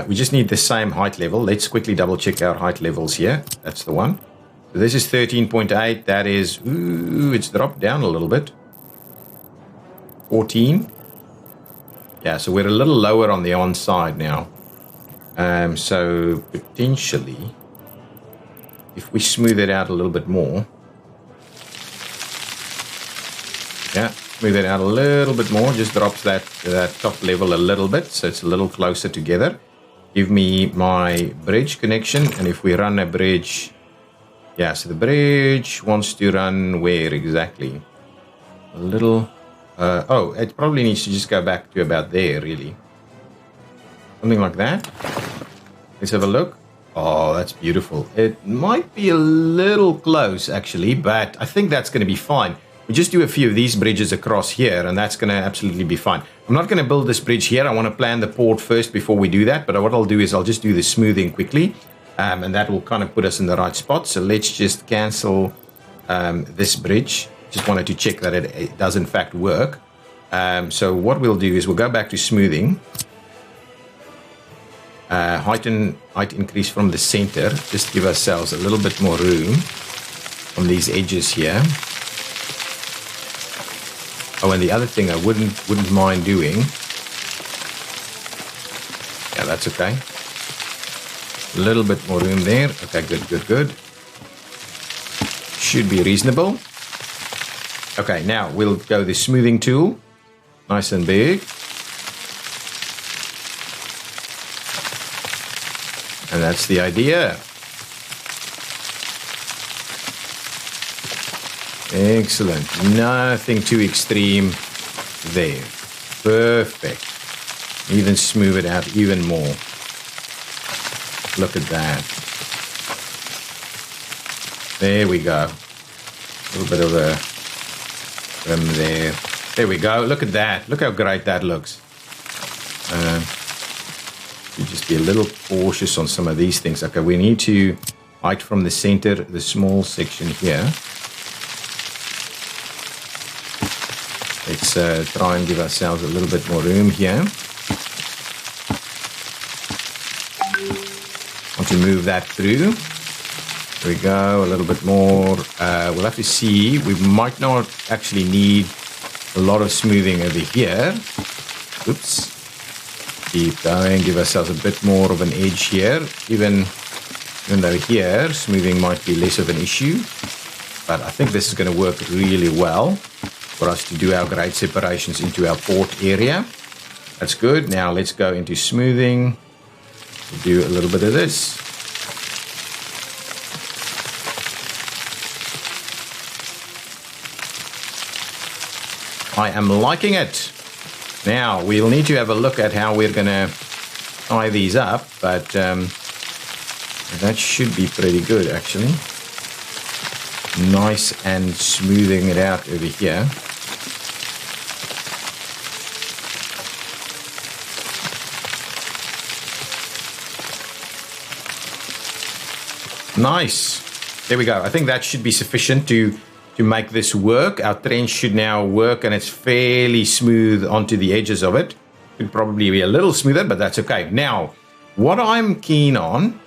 We just need the same height level. Let's quickly double check our height levels here. That's the one. So this is 13.8. That is, ooh, it's dropped down a little bit. 14. Yeah, so we're a little lower on the on side now. So potentially, if we smooth it out a little bit more. Yeah, smooth it out a little bit more. Just drops that top level a little bit, so it's a little closer together. Give me my bridge connection, and if we run a bridge, yeah, so the bridge wants to run where exactly? A little, oh, it probably needs to just go back to about there, really. Something like that. Let's have a look. Oh, that's beautiful. It might be a little close, actually, but I think that's going to be fine. We just do a few of these bridges across here, and that's going to absolutely be fine. I'm not going to build this bridge here. I want to plan the port first before we do that, but what I'll do is I'll just do the smoothing quickly, and that will kind of put us in the right spot. So let's just cancel this bridge. Just wanted to check that it does in fact work. So what we'll do is we'll go back to smoothing. Height increase from the center. Just give ourselves a little bit more room on these edges here. Oh, and the other thing I wouldn't mind doing. Yeah, that's okay. A little bit more room there. Okay, good. Should be reasonable. Okay, now we'll go the smoothing tool. Nice and big. And that's the idea. Excellent. Nothing too extreme there. Perfect. Even smooth it out even more. Look at that. There we go. A little bit of a rim there. There we go. Look at that. Look how great that looks. You just be a little cautious on some of these things. Okay, we need to height from the center, the small section here. Let's try and give ourselves a little bit more room here. Want to move that through. There we go, a little bit more. We'll have to see. We might not actually need a lot of smoothing over here. Oops. Keep going, give ourselves a bit more of an edge here. Even though here, smoothing might be less of an issue. But I think this is going to work really well for us to do our grade separations into our port area. That's good. Now let's go into smoothing. We'll do a little bit of this. I am liking it. Now we'll need to have a look at how we're going to tie these up, but that should be pretty good actually. Nice and smoothing it out over here. Nice. There we go. I think that should be sufficient to make this work. Our trench should now work, and it's fairly smooth onto the edges of it. Could probably be a little smoother, but that's okay. Now, what I'm keen on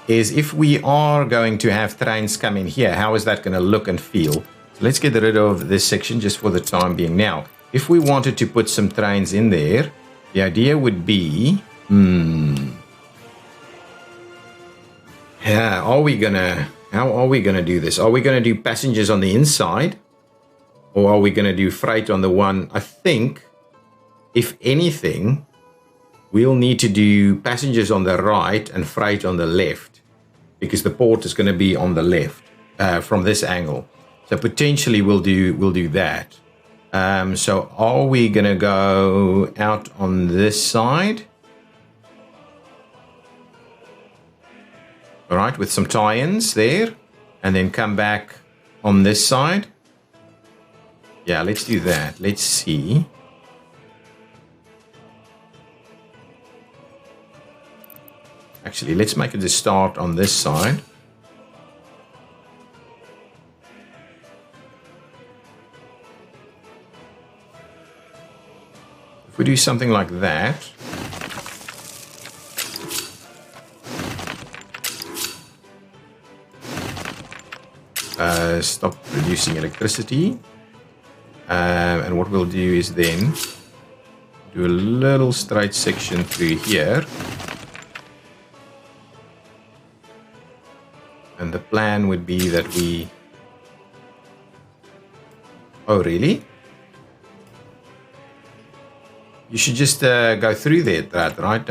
is if we are going to have trains come in here, how is that going to look and feel? Let's get rid of this section just for the time being. Now, if we wanted to put some trains in there, the idea would be, yeah, how are we gonna do this? Are we gonna do passengers on the inside, or are we gonna do freight on the one? I think, if anything, we'll need to do passengers on the right and freight on the left, because the port is going to be on the left from this angle. So potentially we'll do that. So are we going to go out on this side? All right, with some tie-ins there, and then come back on this side. Yeah, let's do that. Let's see. Actually, let's make it a start on this side. If we do something like that, stop producing electricity. And what we'll do is then do a little straight section through here. And the plan would be that we... Oh, really? You should just go through there, right?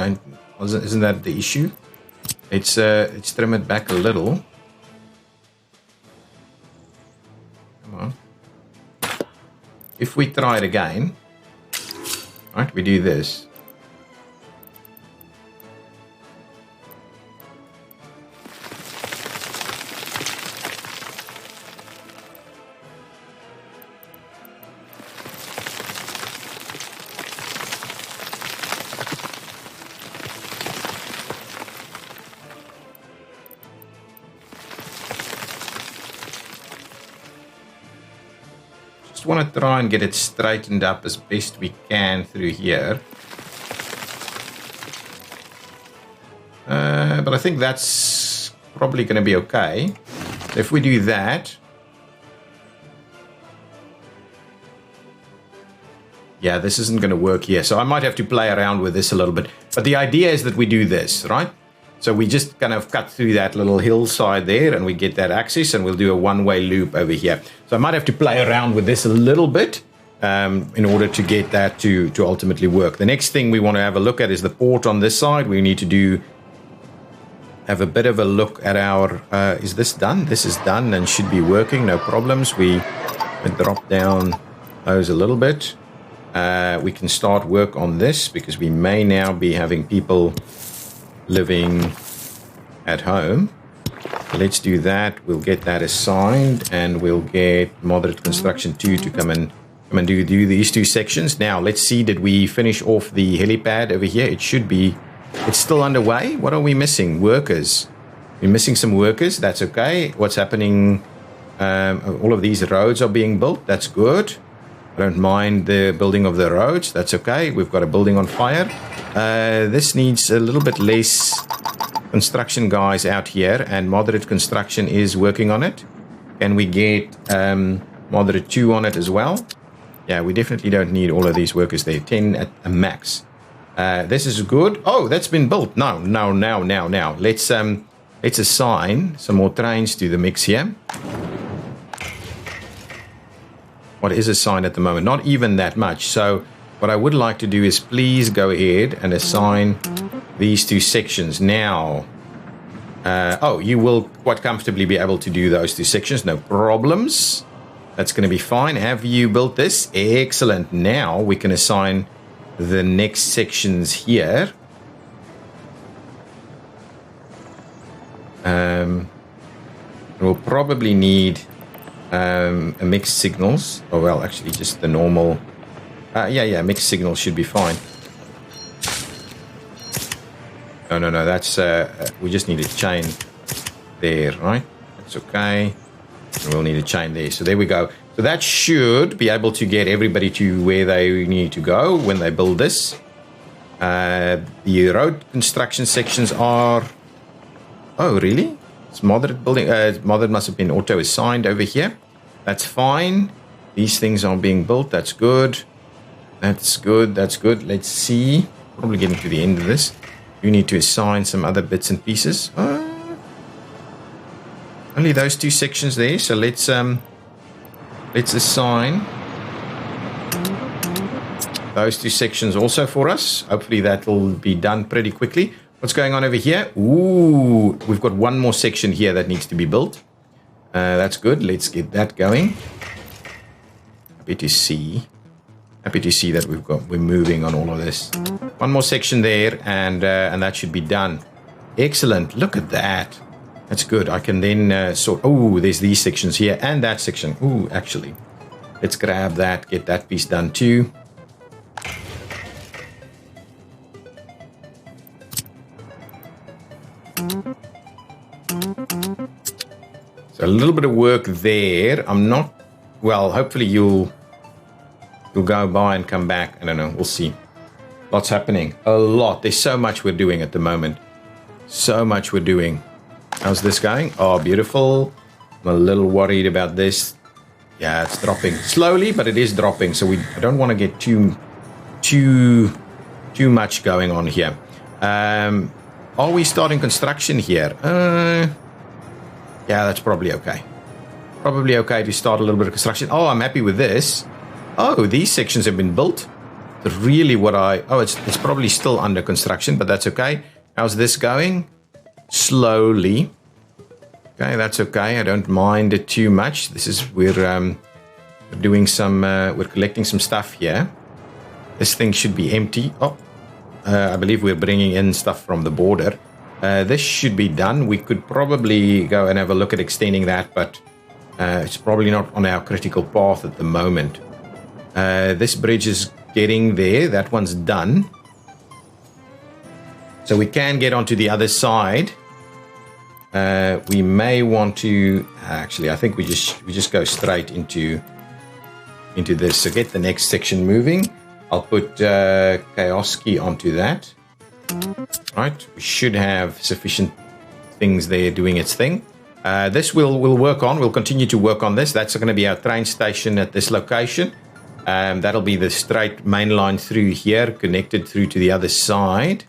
Isn't that the issue? Let's trim it back a little. Come on. If we try it again, right? We do this. Want to try and get it straightened up as best we can through here, but I think that's probably going to be okay. If we do that, yeah, this isn't going to work here, so I might have to play around with this a little bit, but the idea is that we do this, right? So we just kind of cut through that little hillside there and we get that axis, and we'll do a one-way loop over here. So I might have to play around with this a little bit in order to get that to ultimately work. The next thing we want to have a look at is the port on this side. We need to have a bit of a look at our... is this done? This is done and should be working, no problems. We drop down those a little bit. We can start work on this because we may now be having people living at home. Let's do that. We'll get that assigned, and we'll get Moderate Construction 2 to come and do these two sections. Now let's see, did we finish off the helipad over here? It should be. It's still underway. What are we missing? Workers. We're missing some workers. That's okay. What's happening? All of these roads are being built. That's good. I don't mind the building of the roads. That's okay. We've got a building on fire. This needs a little bit less construction guys out here, and Moderate Construction is working on it. Can we get Moderate 2 on it as well? Yeah, we definitely don't need all of these workers there. 10 at a max. This is good. Oh, that's been built. Now. Let's assign some more trains to the mix here. What is assigned at the moment? Not even that much. So what I would like to do is please go ahead and assign these two sections now. Oh, you will quite comfortably be able to do those two sections. No problems. That's going to be fine. Have you built this? Excellent. Now we can assign the next sections here. We'll probably need a mixed signals. Oh, well, actually just the normal. Yeah, mixed signals should be fine. No, that's, we just need a chain there, right? That's okay. And we'll need a chain there. So there we go. So that should be able to get everybody to where they need to go when they build this. The road construction sections are... Oh, really? It's moderate building. Moderate must have been auto assigned over here. That's fine. These things are being built. That's good. That's good. That's good. Let's see. Probably getting to the end of this. You need to assign some other bits and pieces. Only those 2 sections there. So let's assign those 2 sections also for us. Hopefully that will be done pretty quickly. What's going on over here? Ooh, we've got one more section here that needs to be built. That's good. Let's get that going. Happy to see that we're moving on all of this. One more section there, and that should be done. Excellent. Look at that. That's good. I can then sort. Oh, there's these sections here and that section. Ooh, actually, let's grab that. Get that piece done too. So a little bit of work there. I'm not. Well, hopefully you'll go by and come back. I don't know. We'll see. Lots happening. A lot. There's so much we're doing at the moment. So much we're doing. How's this going? Oh, beautiful. I'm a little worried about this. Yeah, it's dropping slowly, but it is dropping. So I don't want to get too much going on here. Are we starting construction here? Yeah, that's probably okay. Probably okay to start a little bit of construction. Oh, I'm happy with this. Oh, these sections have been built. Really it's probably still under construction, but that's okay. How's this going? Slowly. Okay, that's okay. I don't mind it too much. We're doing some, we're collecting some stuff here. This thing should be empty. Oh, I believe we're bringing in stuff from the border. This should be done. We could probably go and have a look at extending that, but it's probably not on our critical path at the moment. This bridge is getting there. That one's done. So we can get onto the other side. We may want to actually. I think we just go straight into this. So get the next section moving. I'll put Kioski onto that. Right, we should have sufficient things there doing its thing. This we'll work on. We'll continue to work on this. That's going to be our train station at this location. That'll be the straight main line through here, connected through to the other side.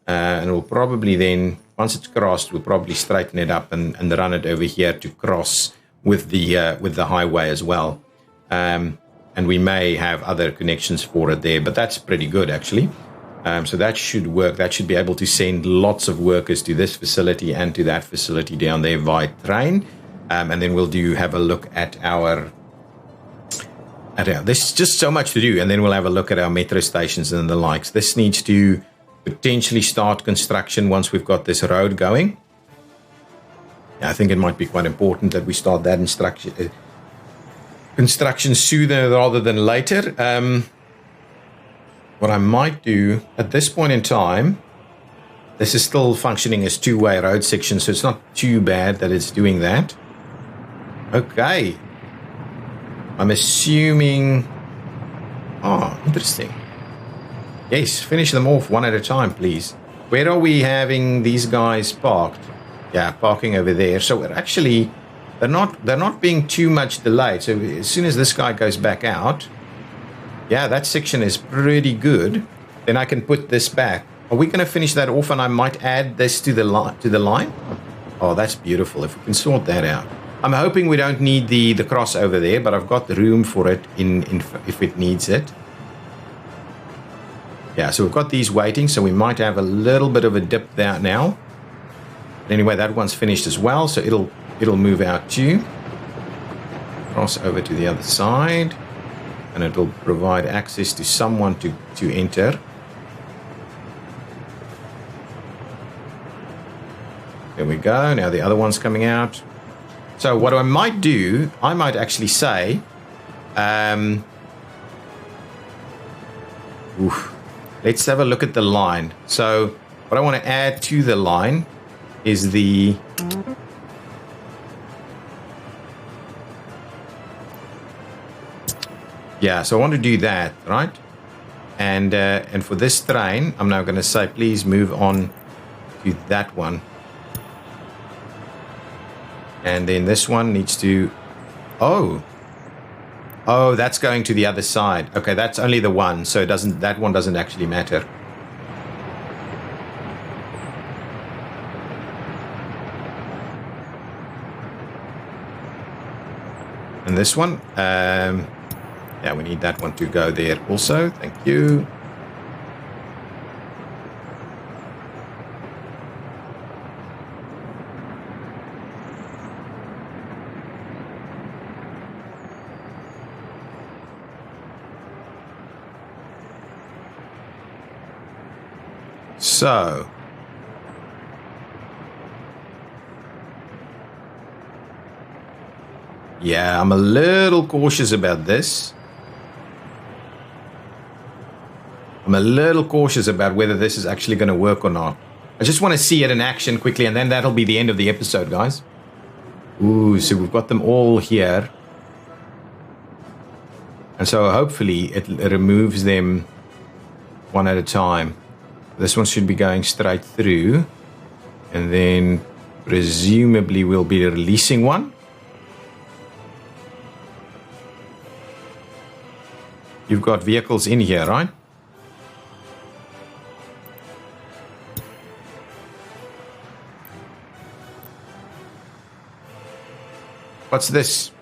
And we'll probably then, once it's crossed, we'll probably straighten it up and run it over here to cross with the highway as well. And we may have other connections for it there, but that's pretty good actually. So that should work. That should be able to send lots of workers to this facility and to that facility down there via train. And then we'll have a look at there's just so much to do. And then we'll have a look at our metro stations and the likes. This needs to potentially start construction once we've got this road going. I think it might be quite important that we start that construction sooner rather than later. What I might do at this point in time, this is still functioning as two-way road section, so it's not too bad that it's doing that. Okay. I'm assuming... Oh, interesting. Yes, finish them off one at a time, please. Where are we having these guys parked? Yeah, parking over there. So we're actually... They're not being too much delayed. So as soon as this guy goes back out... Yeah, that section is pretty good. Then I can put this back. Are we going to finish that off and I might add this to the line? Oh, that's beautiful. If we can sort that out. I'm hoping we don't need the crossover there, but I've got the room for it if it needs it. Yeah, so we've got these waiting, so we might have a little bit of a dip there now. But anyway, that one's finished as well, so it'll move out too. Cross over to the other side. And it'll provide access to someone to enter. There we go. Now the other one's coming out. So what I might do, I might actually say, let's have a look at the line. So what I want to add to the line is the... Yeah, so I want to do that, right? And for this train, I'm now going to say, please move on to that one. And then this one needs to Oh. Oh, that's going to the other side. Okay, that's only the one, so that one doesn't actually matter. And this one, yeah, we need that one to go there also. Thank you. So, yeah, I'm a little cautious about this. I'm a little cautious about whether this is actually going to work or not. I just want to see it in action quickly, and then that'll be the end of the episode, guys. Ooh, so we've got them all here. And so hopefully it removes them one at a time. This one should be going straight through. And then presumably we'll be releasing one. You've got vehicles in here, right? What's this?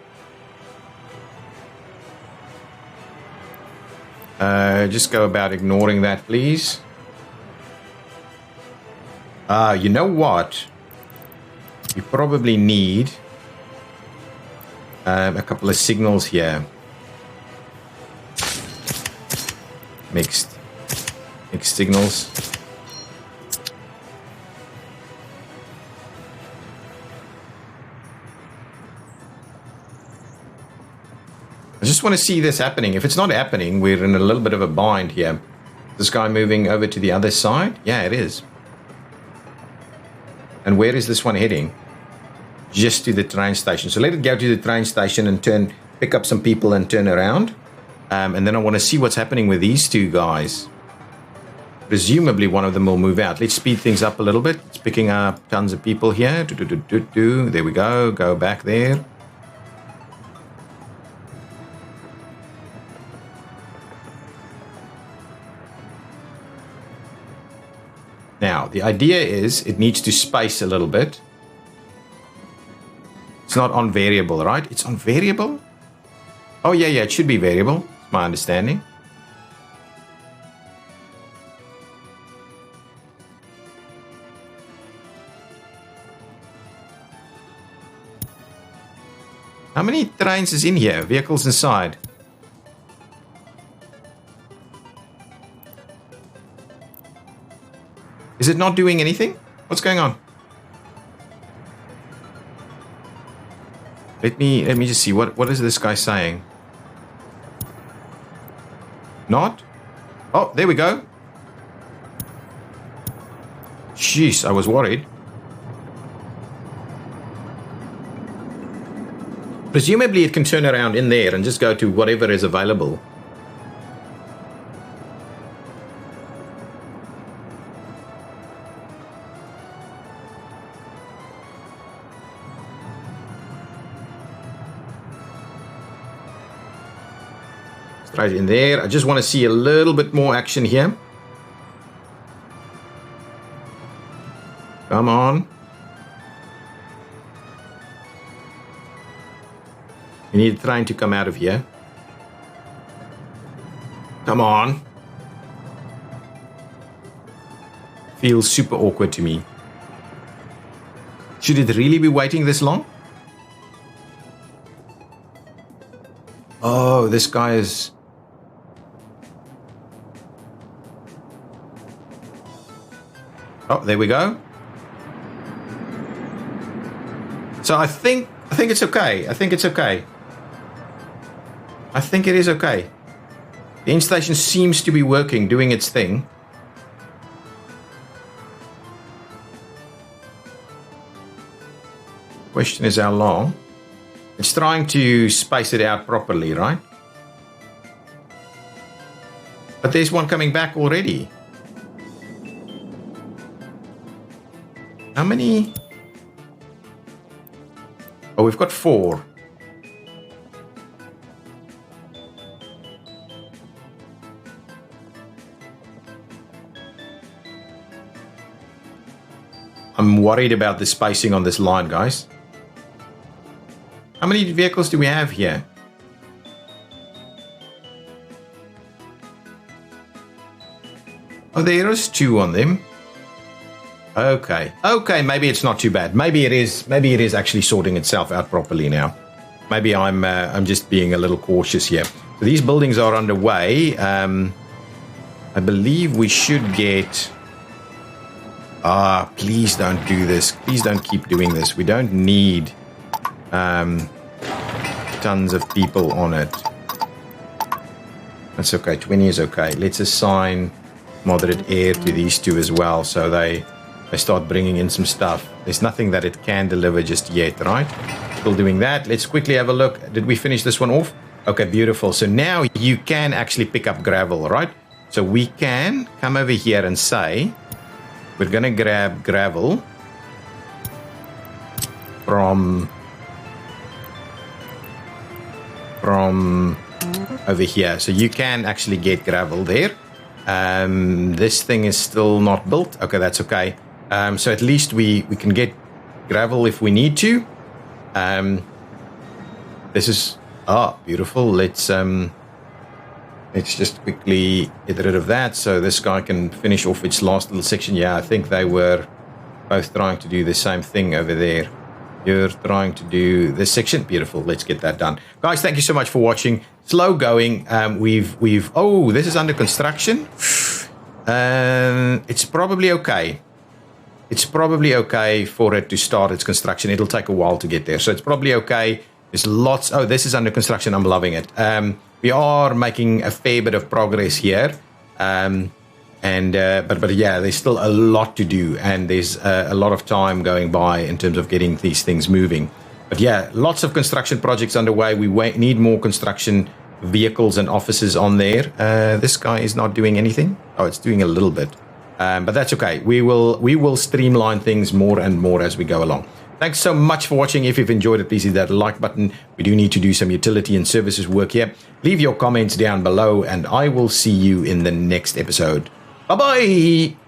Just go about ignoring that, please. You know what? You probably need a couple of signals here. Mixed signals. I just want to see this happening. If it's not happening, we're in a little bit of a bind here. This guy moving over to the other side? Yeah, it is. And where is this one heading? Just to the train station. So let it go to the train station and pick up some people and turn around. And then I want to see what's happening with these two guys. Presumably one of them will move out. Let's speed things up a little bit. It's picking up tons of people here. There we go. Go back there. Now, the idea is it needs to space a little bit. It's not on variable, right? It's on variable? Oh, yeah, it should be variable. It's my understanding. How many trains is in here? Vehicles inside. Is it not doing anything? What's going on? Let me just see. What is this guy saying? Not? Oh, there we go. Jeez, I was worried. Presumably it can turn around in there and just go to whatever is available. Right in there. I just want to see a little bit more action here. Come on. We need a train to come out of here. Come on. Feels super awkward to me. Should it really be waiting this long? Oh, this guy is... Oh, there we go. So I think it's okay. I think it's okay. I think it is okay. The in-station seems to be working, doing its thing. Question is how long. It's trying to space it out properly, right? But there's one coming back already. How many? Oh, we've got 4. I'm worried about the spacing on this line, guys. How many vehicles do we have here? Oh, there is 2 on them. Okay. Okay, maybe it's not too bad. Maybe it is actually sorting itself out properly now. Maybe I'm just being a little cautious here. So these buildings are underway. I believe we should get... please don't do this. Please don't keep doing this. We don't need tons of people on it. That's okay. 20 is okay. Let's assign moderate air to these 2 as well, so they start bringing in some stuff. There's nothing that it can deliver just yet, right? Still doing that. Let's quickly have a look. Did we finish this one off? Okay, beautiful. So now you can actually pick up gravel, right? So we can come over here and say we're going to grab gravel from over here. So you can actually get gravel there. This thing is still not built. Okay, that's okay. So at least we can get gravel if we need to. This is beautiful. Let's just quickly get rid of that so this guy can finish off its last little section. Yeah, I think they were both trying to do the same thing over there. You're trying to do this section. Beautiful. Let's get that done. Guys, thank you so much for watching. Slow going. This is under construction. It's probably okay. It's probably okay for it to start its construction. It'll take a while to get there. So it's probably okay. There's lots. Oh, this is under construction. I'm loving it. We are making a fair bit of progress here. But yeah, there's still a lot to do, and there's a lot of time going by in terms of getting these things moving. But yeah, lots of construction projects underway. We need more construction vehicles and offices on there. This guy is not doing anything. Oh, it's doing a little bit, but that's okay. We will streamline things more and more as we go along. Thanks so much for watching. If you've enjoyed it, please hit that like button. We do need to do some utility and services work here. Leave your comments down below, and I will see you in the next episode. Bye-bye!